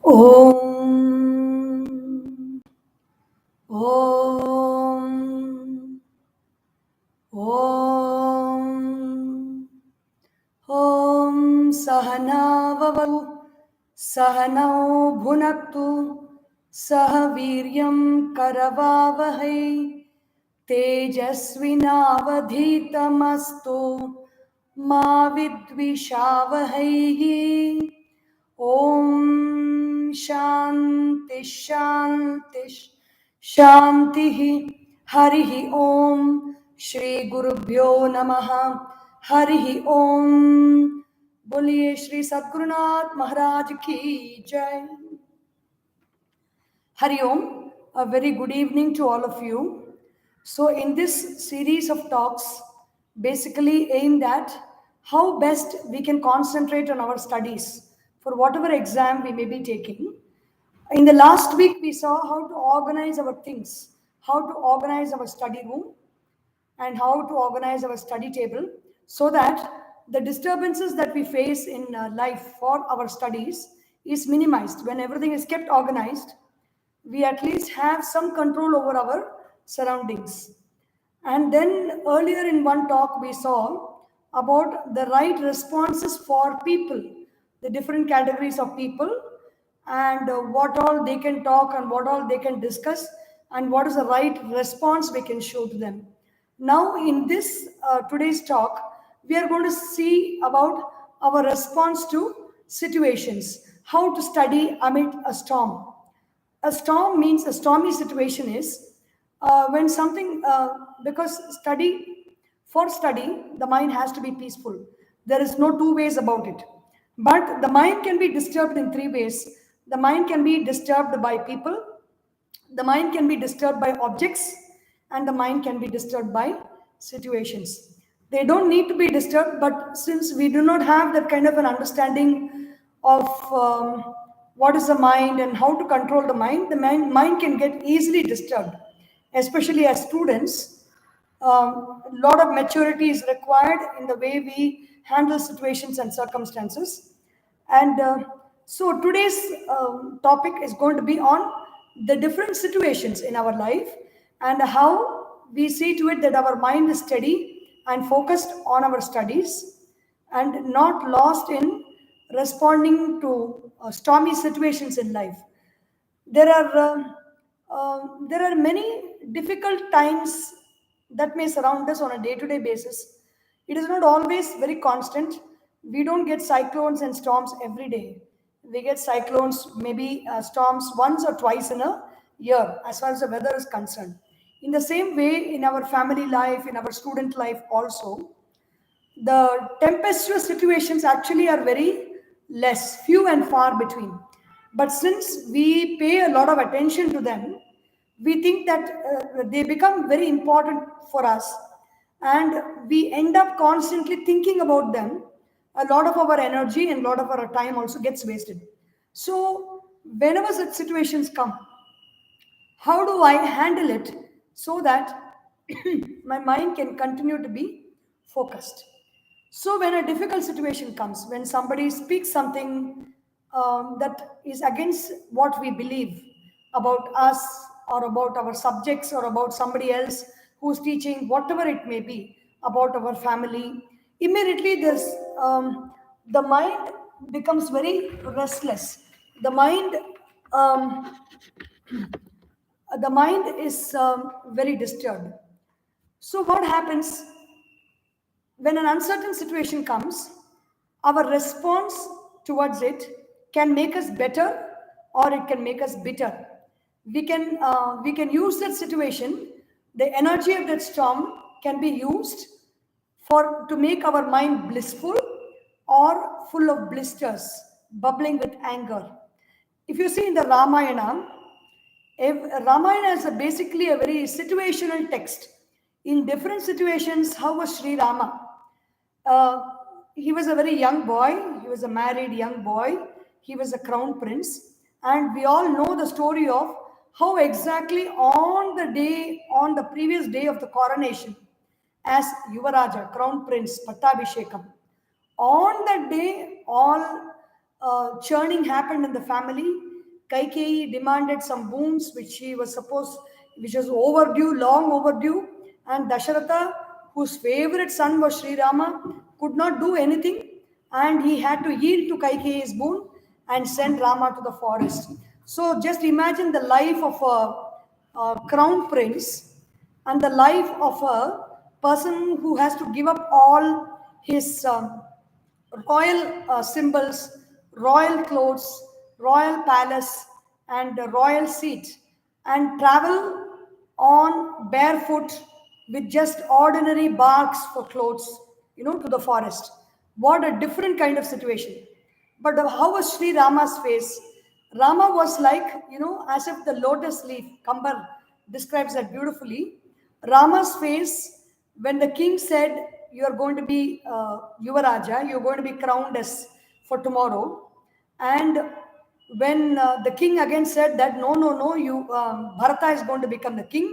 Om, Om, Om, Om Sahana Vavatu, Sahanao Bhunaktu, Sahaviryam Karavavahai, Tejasvinavadhitamastu, Ma Vidvishavahai. Om Shanti Shanti Shanti Harihi Om Shri Gurubhyo Namaha Harihi Om. Boliye Shri Sadgurunath Maharaj Ki Jai. Hari Om. A very good evening to all of you. So in this series of talks, basically aimed at how best we can concentrate on our studies for whatever exam we may be taking. In the last week, we saw how to organize our things, how to organize our study room, and how to organize our study table so that the disturbances that we face in life for our studies is minimized. When everything is kept organized, we at least have some control over our surroundings. And then earlier in one talk, we saw about the right responses for people, the different categories of people, and what all they can talk and what all they can discuss, and what is the right response we can show to them. Now, in this today's talk, we are going to see about our response to situations, how to study amid a storm. A storm means a stormy situation is when something, because for study, the mind has to be peaceful. There is no two ways about it. But the mind can be disturbed in three ways. The mind can be disturbed by people, the mind can be disturbed by objects, and the mind can be disturbed by situations. They don't need to be disturbed, but since we do not have that kind of an understanding of what is the mind and how to control the mind can get easily disturbed, especially as students. A lot of maturity is required in the way we handle situations and circumstances. And so today's topic is going to be on the different situations in our life and how we see to it that our mind is steady and focused on our studies and not lost in responding to stormy situations in life. There are many difficult times that may surround us on a day-to-day basis. It is not always very constant. We don't get cyclones and storms every day. We get cyclones, maybe storms once or twice in a year, as far as the weather is concerned. In the same way, in our family life, in our student life also, the tempestuous situations actually are very less, few and far between. But since we pay a lot of attention to them, we think that they become very important for us, and we end up constantly thinking about them. A lot of our energy and a lot of our time also gets wasted. So whenever such situations come, how do I handle it so that my mind can continue to be focused? So, when a difficult situation comes, when somebody speaks something that is against what we believe about us or about our subjects or about somebody else who's teaching, whatever it may be, about our family, immediately the mind becomes very restless. The mind um, the mind is very disturbed. So, what happens when an uncertain situation comes? Our response towards it can make us better or it can make us bitter. We can use that situation. The energy of that storm can be used for to make our mind blissful or full of blisters, bubbling with anger. If you see in the Ramayana, Ramayana is basically a very situational text. In different situations, how was Sri Rama? Uh, he was a very young boy. He was a married young boy. He was a crown prince. And we all know the story of how exactly on the previous day of the coronation, as Yuvaraja, crown prince, Pattabhishekam, on that day, all churning happened in the family. Kaikeyi demanded some boons which she was supposed, which was overdue, long overdue, and Dasharatha, whose favorite son was Sri Rama, could not do anything, and he had to yield to Kaikeyi's boon and send Rama to the forest. So just imagine the life of a crown prince and the life of a person who has to give up all his royal symbols, royal clothes, royal palace, and a royal seat, and travel on barefoot with just ordinary barks for clothes, to the forest. What a different kind of situation. But how was Sri Rama's face? Rama was like, as if the lotus leaf. Kambar describes that beautifully. Rama's face, when the king said, "You are going to be Yuvaraja, you're going to be crowned as for tomorrow," and when the king again said that, "No, no, no, Bharata is going to become the king,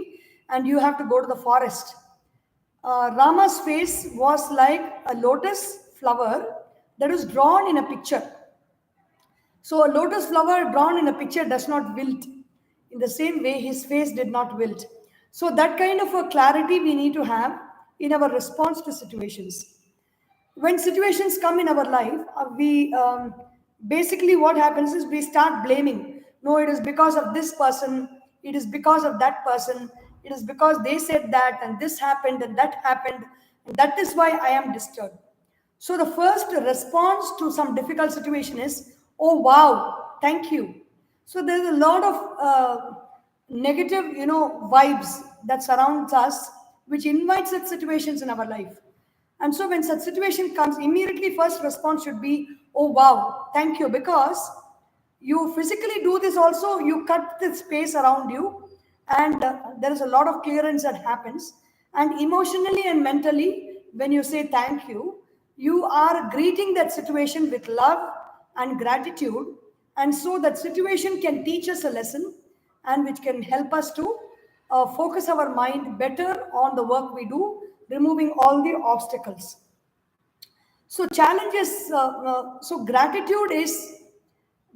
and you have to go to the forest." Rama's face was like a lotus flower that is drawn in a picture. So a lotus flower drawn in a picture does not wilt. In the same way, his face did not wilt. So that kind of a clarity we need to have in our response to situations. When situations come in our life, we basically what happens is we start blaming. No, it is because of this person. It is because of that person. It is because they said that and this happened and that happened. And that is why I am disturbed. So the first response to some difficult situation is, "Oh wow, thank you." So there's a lot of negative, vibes that surrounds us, which invites such situations in our life. And so when such situation comes, immediately first response should be, "Oh wow, thank you," because you physically do this also, you cut the space around you, and there is a lot of clearance that happens. And emotionally and mentally, when you say thank you are greeting that situation with love and gratitude, and so that situation can teach us a lesson and which can help us to focus our mind better on the work we do, removing all the obstacles. So challenges, so gratitude is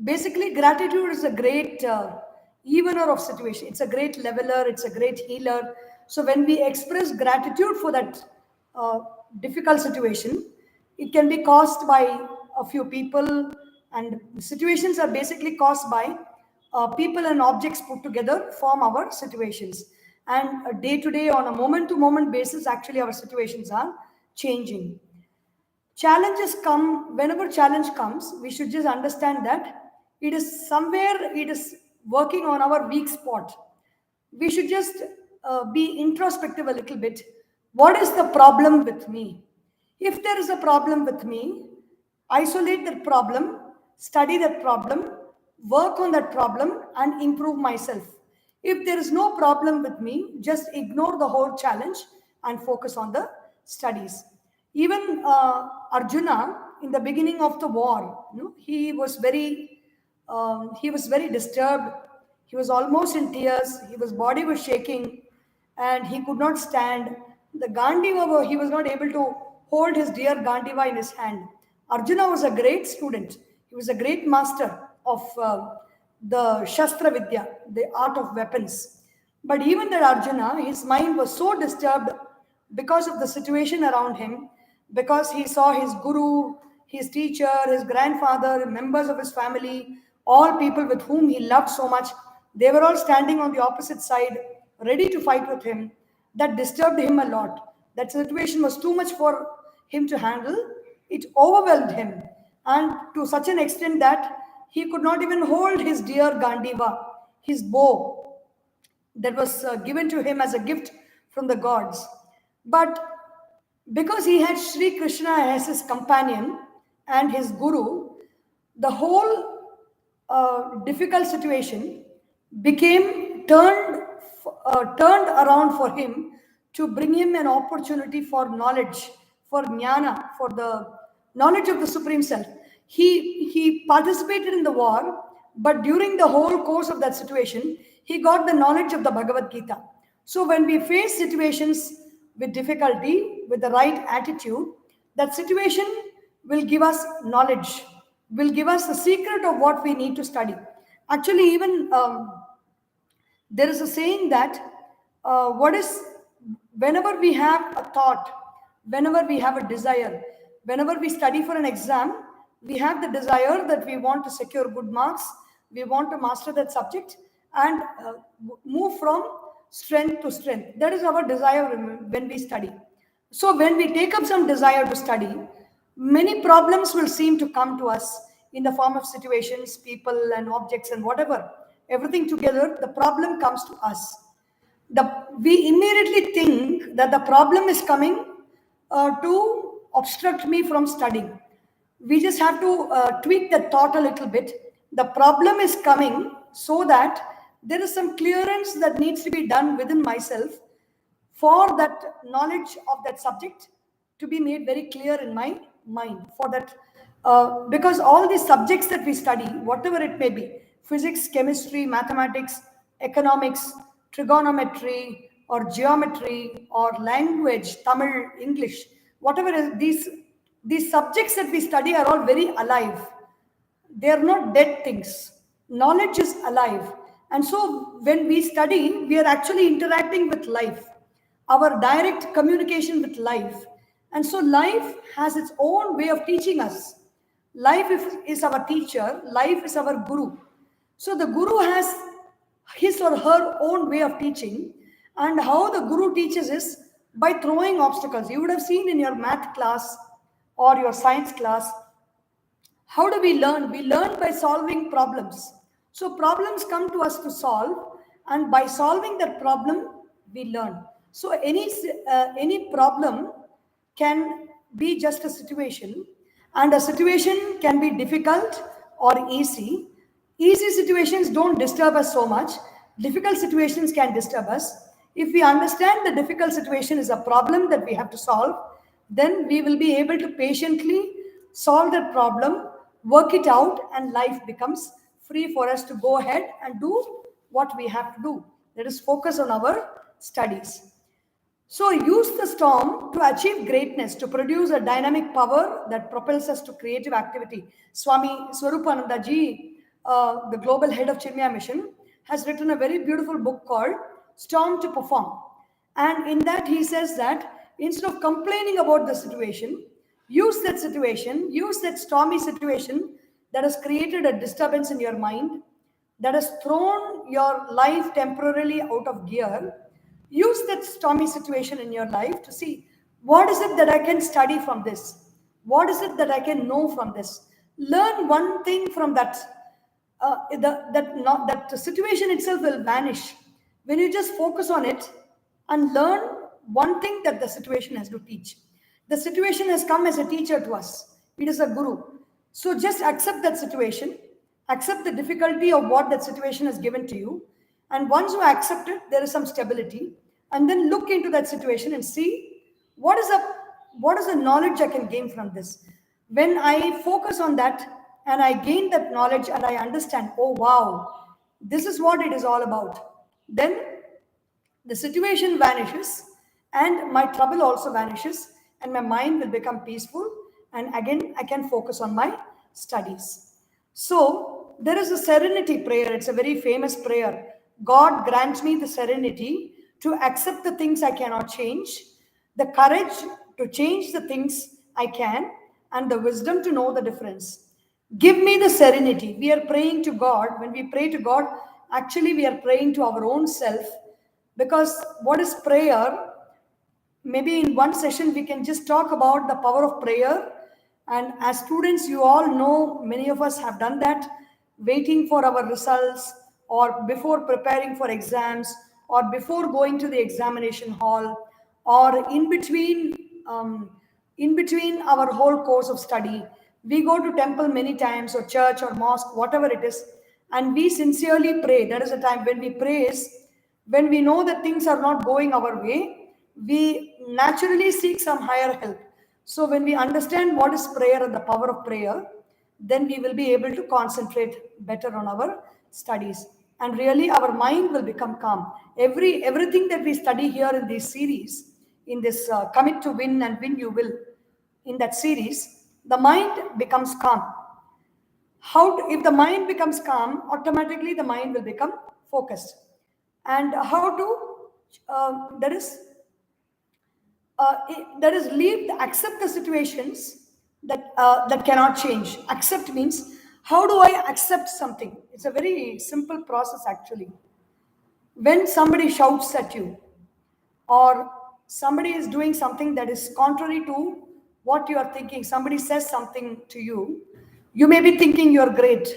basically, gratitude is a great evener of situation. It's a great leveler, it's a great healer. So when we express gratitude for that uh, difficult situation, it can be caused by a few people, and situations are basically caused by people and objects put together form our situations. And day to day, on a moment to moment basis, actually our situations are changing. Challenges come, whenever challenge comes, we should just understand that it is somewhere, it is working on our weak spot. We should just be introspective a little bit. What is the problem with me? If there is a problem with me, isolate that problem, study that problem, work on that problem, and improve myself. If there is no problem with me, just ignore the whole challenge and focus on the studies. Even Arjuna, in the beginning of the war, he was very disturbed. He was almost in tears. His body was shaking, and he could not stand. The Gandiva, he was not able to hold his dear Gandiva in his hand. Arjuna was a great student. He was a great master of the Shastra Vidya, the art of weapons. But even that Arjuna, his mind was so disturbed because of the situation around him, because he saw his guru, his teacher, his grandfather, members of his family, all people with whom he loved so much, they were all standing on the opposite side, ready to fight with him. That disturbed him a lot. That situation was too much for him to handle. It overwhelmed him, and to such an extent that he could not even hold his dear Gandiva, his bow that was given to him as a gift from the gods. But because he had Sri Krishna as his companion and his guru, the whole difficult situation became turned around for him to bring him an opportunity for knowledge, for jnana, for the knowledge of the Supreme Self. He participated in the war, but during the whole course of that situation, he got the knowledge of the Bhagavad Gita. So when we face situations with difficulty, with the right attitude, that situation will give us knowledge, will give us the secret of what we need to study. Actually, even there is a saying that what is whenever we have a thought, whenever we have a desire, whenever we study for an exam, we have the desire that we want to secure good marks, we want to master that subject, and move from strength to strength. That is our desire when we study. So when we take up some desire to study, many problems will seem to come to us in the form of situations, people, and objects, and whatever. Everything together, the problem comes to us. We immediately think that the problem is coming to obstruct me from studying. We just have to tweak the thought a little bit. The problem is coming so that there is some clearance that needs to be done within myself for that knowledge of that subject to be made very clear in my mind. For that, because all these subjects that we study, whatever it may be, physics, chemistry, mathematics, economics, trigonometry, or geometry, or language, Tamil, English, whatever is these subjects that we study are all very alive. They are not dead things. Knowledge is alive. And so when we study, we are actually interacting with life, our direct communication with life. And so life has its own way of teaching us. Life is our teacher, life is our guru. So the guru has his or her own way of teaching, and how the guru teaches is by throwing obstacles. You would have seen in your math class or your science class, how do we learn? We learn by solving problems. So problems come to us to solve, and by solving that problem, we learn. So any problem can be just a situation, and a situation can be difficult or easy. Easy situations don't disturb us so much. Difficult situations can disturb us. If we understand the difficult situation is a problem that we have to solve, then we will be able to patiently solve that problem, work it out, and life becomes free for us to go ahead and do what we have to do. That is, focus on our studies. So use the storm to achieve greatness, to produce a dynamic power that propels us to creative activity. Swami Swarupananda ji, the global head of Chinmaya mission, has written a very beautiful book called Storm to Perform. And in that he says that instead of complaining about the situation, use that stormy situation that has created a disturbance in your mind, that has thrown your life temporarily out of gear. Use that stormy situation in your life to see, what is it that I can study from this? What is it that I can know from this? Learn one thing from that. That situation itself will vanish when you just focus on it and learn one thing that the situation has to teach. The situation has come as a teacher to us. It is a guru. So just accept that situation, accept the difficulty of what that situation has given to you. And once you accept it, there is some stability. And then look into that situation and see what is the knowledge I can gain from this. When I focus on that and I gain that knowledge and I understand, oh wow, this is what it is all about, then the situation vanishes and my trouble also vanishes, and my mind will become peaceful, and again I can focus on my studies. So there is a serenity prayer. It's a very famous prayer. God grant me the serenity to accept the things I cannot change, the courage to change the things I can, and the wisdom to know the difference. Give me the serenity. We are praying to God. When we pray to God, actually we are praying to our own self, because what is prayer? Maybe in one session we can just talk about the power of prayer. And as students, you all know, many of us have done that, waiting for our results, or before preparing for exams, or before going to the examination hall, or in between our whole course of study. We go to temple many times, or church or mosque, whatever it is, and we sincerely pray. There is a time when we praise, when we know that things are not going our way, we naturally seek some higher help. So when we understand what is prayer and the power of prayer, then we will be able to concentrate better on our studies. And really our mind will become calm. Everything that we study here in this series, in this Commit to Win and Win You Will, in that series, the mind becomes calm. If the mind becomes calm, automatically the mind will become focused. And how to, that is, that is leave, accept the situations that cannot change. Accept means, how do I accept something? It's a very simple process actually. When somebody shouts at you, or somebody is doing something that is contrary to what you are thinking, somebody says something to you, you may be thinking you're great,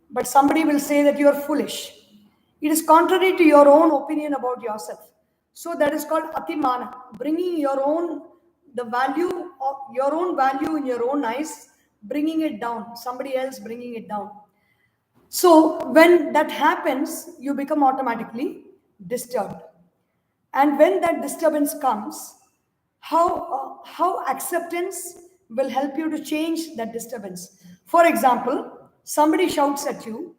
but somebody will say that you're foolish. It is contrary to your own opinion about yourself. So that is called atimana, bringing your own, the value of your own value in your own eyes, bringing it down, somebody else bringing it down. So when that happens, you become automatically disturbed. And when that disturbance comes, how acceptance will help you to change that disturbance. For example, somebody shouts at you,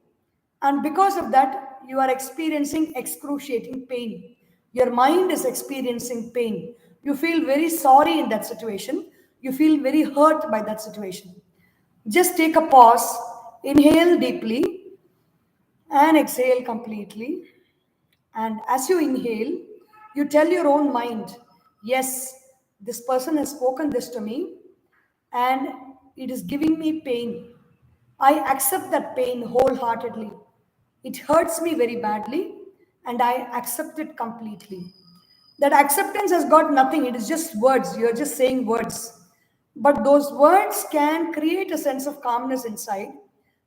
and because of that, you are experiencing excruciating pain. Your mind is experiencing pain. You feel very sorry in that situation. You feel very hurt by that situation. Just take a pause, inhale deeply, and exhale completely. And as you inhale, you tell your own mind, yes, this person has spoken this to me and it is giving me pain. I accept that pain wholeheartedly. It hurts me very badly and I accept it completely. That acceptance has got nothing, it is just words. You're just saying words. But those words can create a sense of calmness inside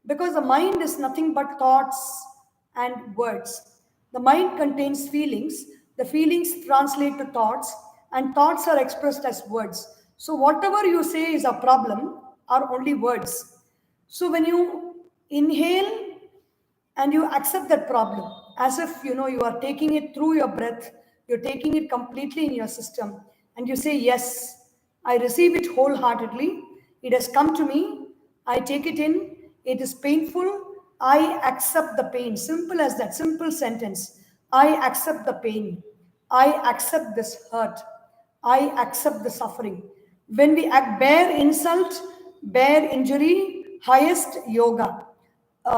because the mind is nothing but thoughts and words. The mind contains feelings, the feelings translate to thoughts, and thoughts are expressed as words. So, whatever you say is a problem are only words. So, when you inhale and you accept that problem as if you are taking it through your breath, you're taking it completely in your system, and you say, yes, I receive it wholeheartedly, it has come to me, I take it in, it is painful, I accept the pain. Simple as that, simple sentence. I accept the pain, I accept this hurt, I accept the suffering. When we bear insult, bear injury, highest yoga.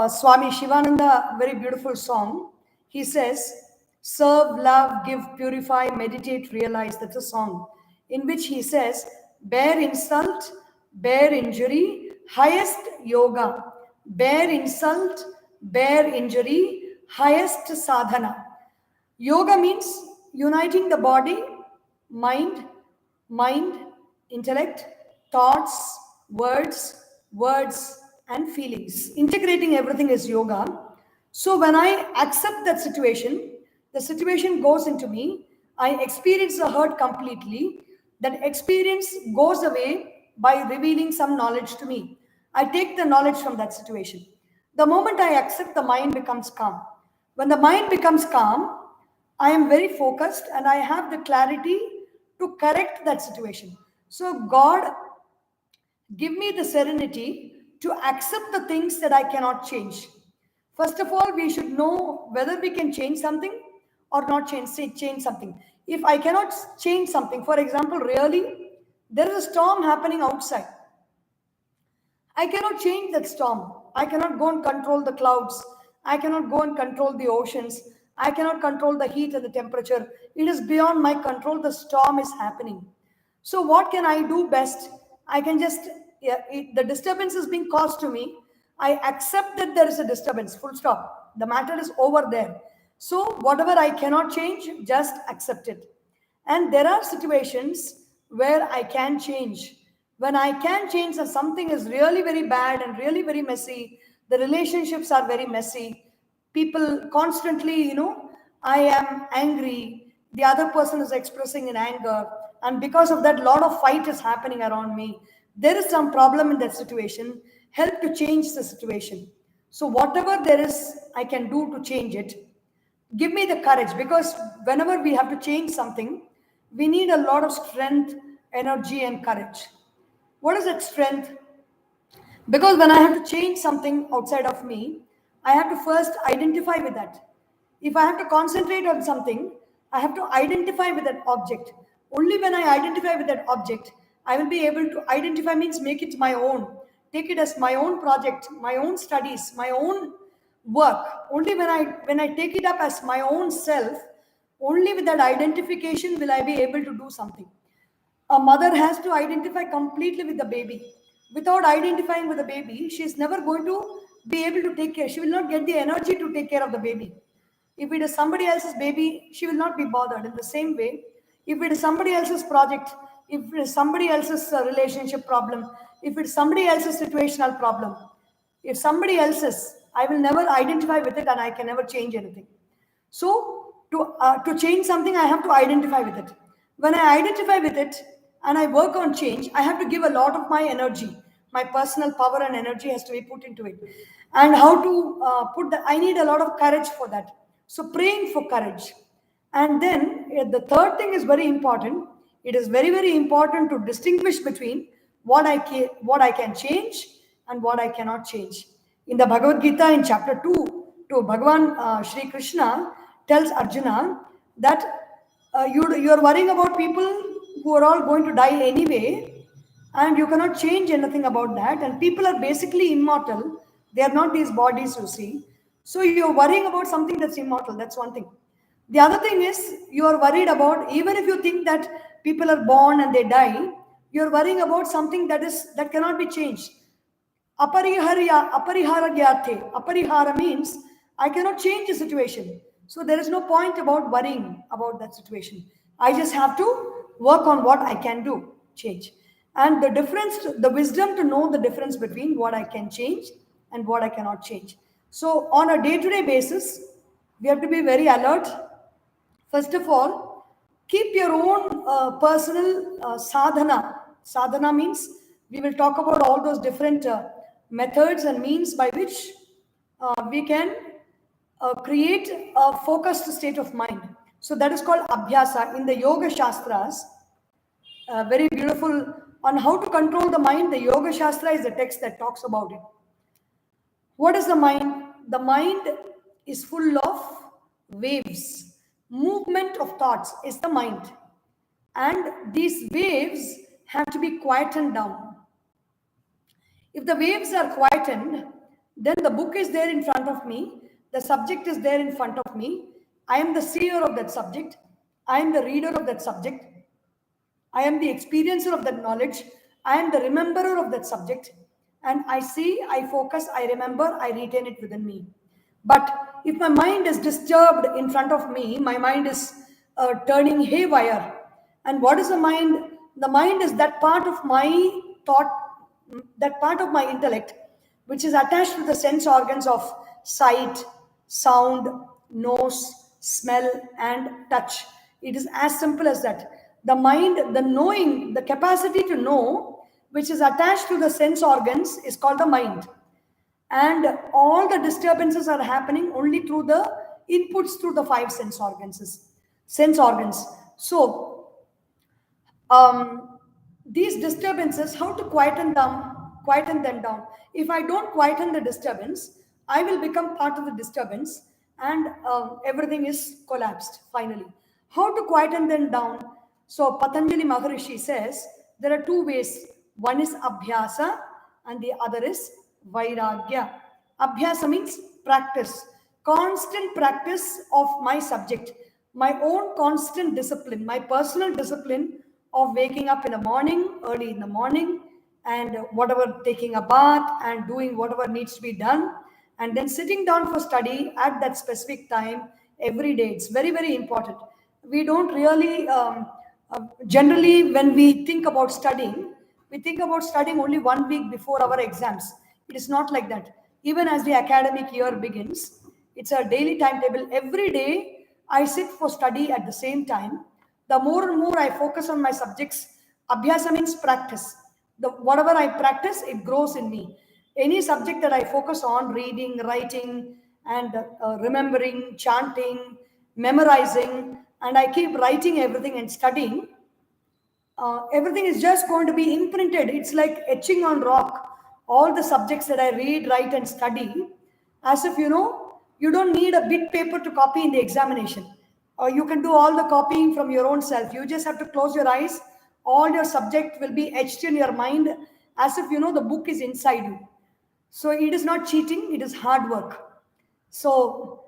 Swami Shivananda, very beautiful song. He says, serve, love, give, purify, meditate, realize. That's a song in which he says, bear insult, bear injury, highest yoga. Bear insult, bear injury, highest sadhana. Yoga means uniting the body, mind, mind, intellect, thoughts, words, and feelings. Integrating everything is yoga. So when I accept that situation, the situation goes into me, I experience the hurt completely. That experience goes away by revealing some knowledge to me. I take the knowledge from that situation. The moment I accept, the mind becomes calm. When the mind becomes calm, I am very focused and I have the clarity to correct that situation. So, God, give me the serenity to accept the things that I cannot change. First of all, we should know whether we can change something or not change something. If I cannot change something, for example, really, there is a storm happening outside. I cannot change that storm. I cannot go and control the clouds. I cannot go and control the oceans. I cannot control the heat and the temperature. It is beyond my control. The storm is happening. So, what can I do best? I can just, yeah, the disturbance is being caused to me. I accept that there is a disturbance, full stop. The matter is over there. So, whatever I cannot change, just accept it. And there are situations where I can change. When I can change that something is really very bad and really very messy, the relationships are very messy. People constantly, I am angry, the other person is expressing in anger, and because of that, a lot of fight is happening around me. There is some problem in that situation. Help to change the situation. So, whatever there is, I can do to change it. Give me the courage, because whenever we have to change something, we need a lot of strength, energy, and courage. What is that strength? Because when I have to change something outside of me, I have to first identify with that. If I have to concentrate on something, I have to identify with that object. Only when I identify with that object, I will be able to identify, means make it my own. take it as my own project, my own studies, my own work, only when I take it up as my own self, only with that identification will I be able to do something. A mother has to identify completely with the baby. Without identifying with the baby, she is never going to be able to take care. She will not get the energy to take care of the baby. If it is somebody else's baby, she will not be bothered. In the same way, if it is somebody else's project, if it is somebody else's relationship problem, if it's somebody else's situational problem, if somebody else's, I will never identify with it and I can never change anything. So to change something, I have to identify with it. When I identify with it and I work on change, I have to give a lot of my energy. My personal power and energy has to be put into it. And how to put that, I need a lot of courage for that. So praying for courage. And then the third thing is very important. It is very, very important to distinguish between what I can change and what I cannot change. In the Bhagavad Gita, in chapter 2, to Bhagavan Sri Krishna tells Arjuna that you are worrying about people who are all going to die anyway, and you cannot change anything about that. And people are basically immortal. They are not these bodies, you see. So you're worrying about something that's immortal. That's one thing. The other thing is you are worried about, even if you think that people are born and they die, you're worrying about something that cannot be changed. Aparihara gyate. Aparihara means I cannot change the situation. So there is no point about worrying about that situation. I just have to work on what I can do, change. And the difference, the wisdom to know the difference between what I can change and what I cannot change. So on a day-to-day basis, we have to be very alert. First of all, keep your own personal sadhana. Sadhana means we will talk about all those different methods and means by which we can create a focused state of mind. So that is called abhyasa. In the Yoga Shastras, very beautiful on how to control the mind. The Yoga Shastra is the text that talks about it. What is the mind? The mind is full of waves. Movement of thoughts is the mind. And these waves have to be quietened down. If the waves are quietened, then the book is there in front of me, the subject is there in front of me. I am the seer of that subject, I am the reader of that subject, I am the experiencer of that knowledge, I am the rememberer of that subject, and I see, I focus, I remember, I retain it within me. But if my mind is disturbed in front of me, my mind is turning haywire. And what is the mind? The mind is that part of my thought, that part of my intellect, which is attached to the sense organs of sight, sound, nose, smell, and touch. It is as simple as that. The mind, the knowing, the capacity to know, which is attached to the sense organs, is called the mind. And all the disturbances are happening only through the inputs through the five sense organs. So these disturbances, how to quieten them down. If I don't quieten the disturbance, I will become part of the disturbance, and everything is collapsed finally. How to quieten them down? So Patanjali Maharishi says there are two ways. One is abhyasa and the other is vairagya. Abhyasa means practice, constant practice of my subject, my own constant discipline, my personal discipline of waking up in the morning, early in the morning, and whatever, taking a bath and doing whatever needs to be done, and then sitting down for study at that specific time every day. It's very, very important. We don't really, generally, when we think about studying, we think about studying only 1 week before our exams. It is not like that. Even as the academic year begins, it's a daily timetable. Every day, I sit for study at the same time. The more and more I focus on my subjects, abhyasa means practice. Whatever I practice, it grows in me. Any subject that I focus on, reading, writing, and remembering, chanting, memorizing, and I keep writing everything and studying, everything is just going to be imprinted. It's like etching on rock. All the subjects that I read, write, and study, as if you don't need a bit paper to copy in the examination. Or you can do all the copying from your own self. You just have to close your eyes. All your subject will be etched in your mind, as if the book is inside you. So it is not cheating, it is hard work. So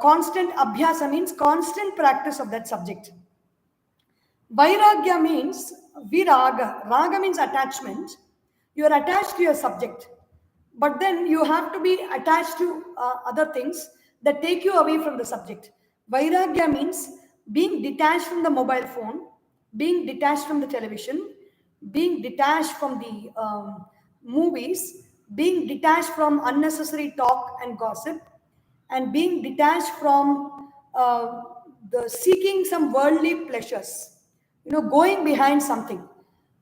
constant abhyasa means constant practice of that subject. Vairagya means viraga. Raga means attachment. You are attached to your subject. But then you have to be attached to other things that take you away from the subject. Vairagya means being detached from the mobile phone, being detached from the television, being detached from the movies, being detached from unnecessary talk and gossip, and being detached from the seeking some worldly pleasures, going behind something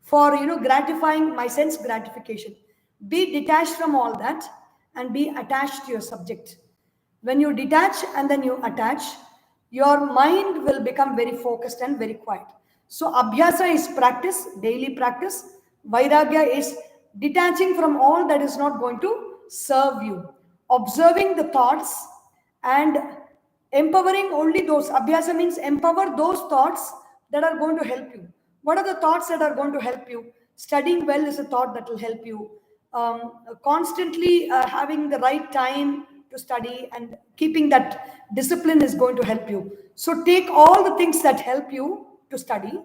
for gratifying my sense gratification. Be detached from all that and be attached to your subject. When you detach and then you attach, your mind will become very focused and very quiet. So abhyasa is practice, daily practice. Vairagya is detaching from all that is not going to serve you, observing the thoughts and empowering only those. Abhyasa means empower those thoughts that are going to help you. What are the thoughts that are going to help you? Studying well is a thought that will help you. Constantly having the right time to study and keeping that discipline is going to help you. So take all the things that help you to study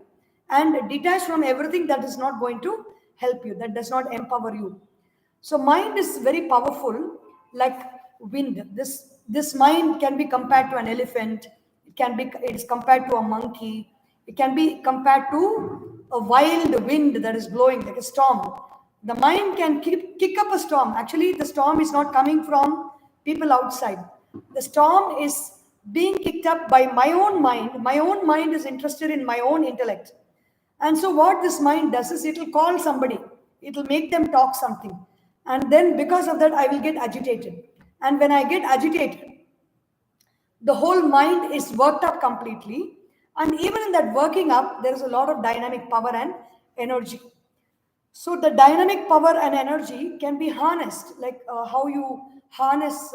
and detach from everything that is not going to help you, that does not empower you. So mind is very powerful, like wind. This mind can be compared to an elephant. It is compared to a monkey. It can be compared to a wild wind that is blowing like a storm. The mind can kick up a storm. Actually, the storm is not coming from people outside. The storm is being kicked up by my own mind. My own mind is interested in my own intellect. And so, what this mind does is it will call somebody, it will make them talk something. And then, because of that, I will get agitated. And when I get agitated, the whole mind is worked up completely. And even in that working up, there is a lot of dynamic power and energy. So the dynamic power and energy can be harnessed, like how you harness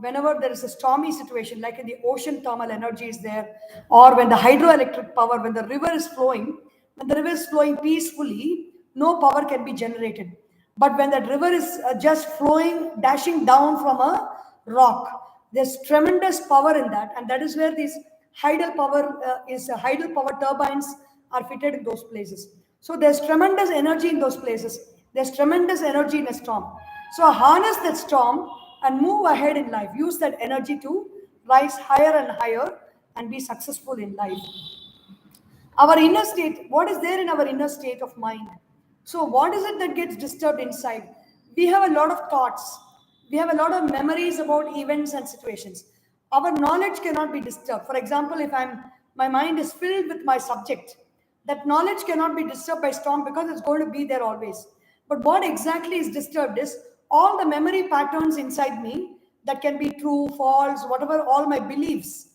whenever there is a stormy situation, like in the ocean, thermal energy is there, or when the hydroelectric power, when the river is flowing, when the river is flowing peacefully, no power can be generated. But when that river is just flowing, dashing down from a rock, there's tremendous power in that, and that is where these hydel power turbines are fitted in those places. So there's tremendous energy in those places. There's tremendous energy in a storm. So harness that storm and move ahead in life. Use that energy to rise higher and higher and be successful in life. Our inner state, what is there in our inner state of mind? So what is it that gets disturbed inside? We have a lot of thoughts. We have a lot of memories about events and situations. Our knowledge cannot be disturbed. For example, if my mind is filled with my subject, that knowledge cannot be disturbed by storm because it's going to be there always. But what exactly is disturbed is all the memory patterns inside me, that can be true, false, whatever, all my beliefs,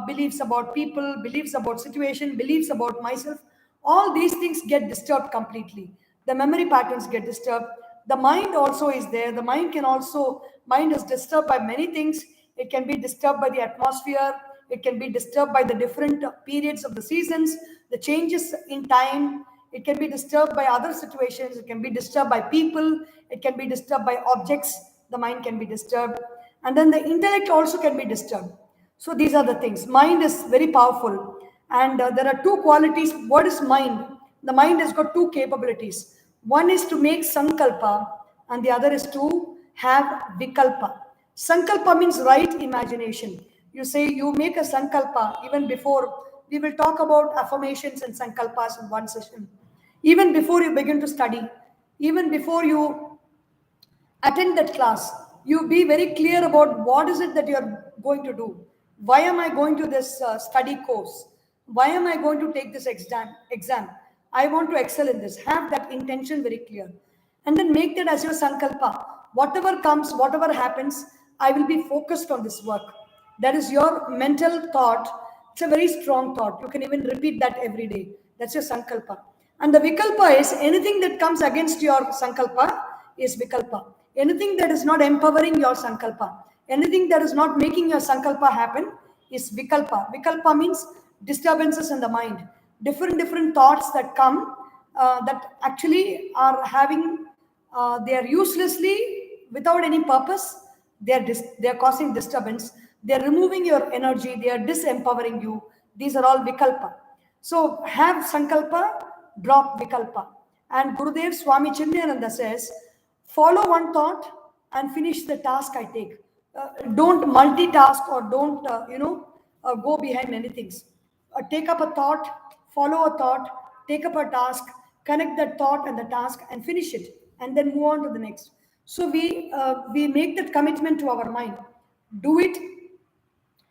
beliefs about people, beliefs about situation, beliefs about myself, all these things get disturbed completely. The memory patterns get disturbed. The mind also is there. Mind is disturbed by many things. It can be disturbed by the atmosphere. It can be disturbed by the different periods of the seasons, the changes in time. It can be disturbed by other situations. It can be disturbed by people. It can be disturbed by objects. The mind can be disturbed. And then the intellect also can be disturbed. So these are the things. Mind is very powerful. And there are two qualities. What is mind? The mind has got two capabilities. One is to make sankalpa, and the other is to have vikalpa. Sankalpa means right imagination. You say you make a sankalpa even before. We will talk about affirmations and sankalpas in one session. Even before you begin to study, even before you attend that class, you be very clear about what is it that you're going to do. Why am I going to this study course? Why am I going to take this exam? I want to excel in this. Have that intention very clear, and then make that as your sankalpa. Whatever comes, whatever happens, I will be focused on this work. That is your mental thought. It's a very strong thought. You can even repeat that every day. That's your sankalpa. And the vikalpa is anything that comes against your sankalpa is vikalpa. Anything that is not empowering your sankalpa, anything that is not making your sankalpa happen is vikalpa. Vikalpa means disturbances in the mind, different thoughts that come that actually are having, they are uselessly without any purpose. They are causing disturbance. They are removing your energy. They are disempowering you. These are all vikalpa. So have sankalpa, drop vikalpa. And Gurudev Swami Chinmaya says, follow one thought and finish the task I take. Don't multitask or don't, go behind many things. Take up a thought, follow a thought, take up a task, connect that thought and the task and finish it, and then move on to the next. So we make that commitment to our mind. Do it,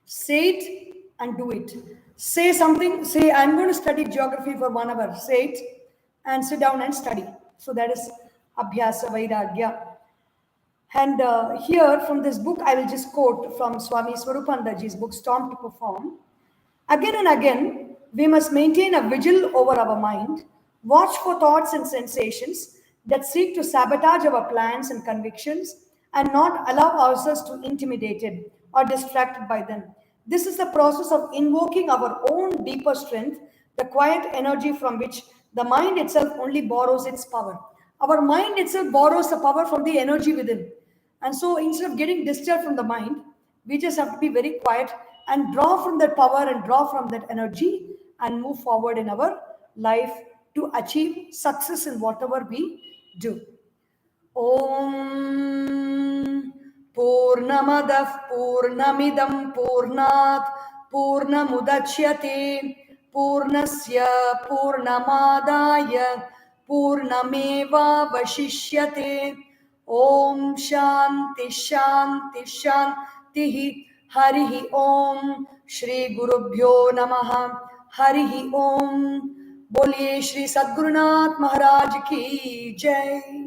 say it, and do it. Say something, say, I'm going to study geography for 1 hour. Say it, and sit down and study. So that is Abhyasa Vairagya. And here from this book, I will just quote from Swami Swarupandaji's book, Storm to Perform. Again and again, we must maintain a vigil over our mind, watch for thoughts and sensations that seek to sabotage our plans and convictions, and not allow ourselves to be intimidated or distracted by them. This is the process of invoking our own deeper strength, the quiet energy from which the mind itself only borrows its power. Our mind itself borrows the power from the energy within. And so instead of getting disturbed from the mind, we just have to be very quiet and draw from that power and draw from that energy and move forward in our life to achieve success in whatever we do. Om Purnamadah Purnamidam Purnat Purnamudachyate Purnasya Purnamadaya Purnameva Vashishyate. Om Shanti Shanti Shanti. Harihi Om. Shri Gurubhyo Namaha. Harihi Om. बोलिए श्री सद्गुरुनाथ महाराज की जय.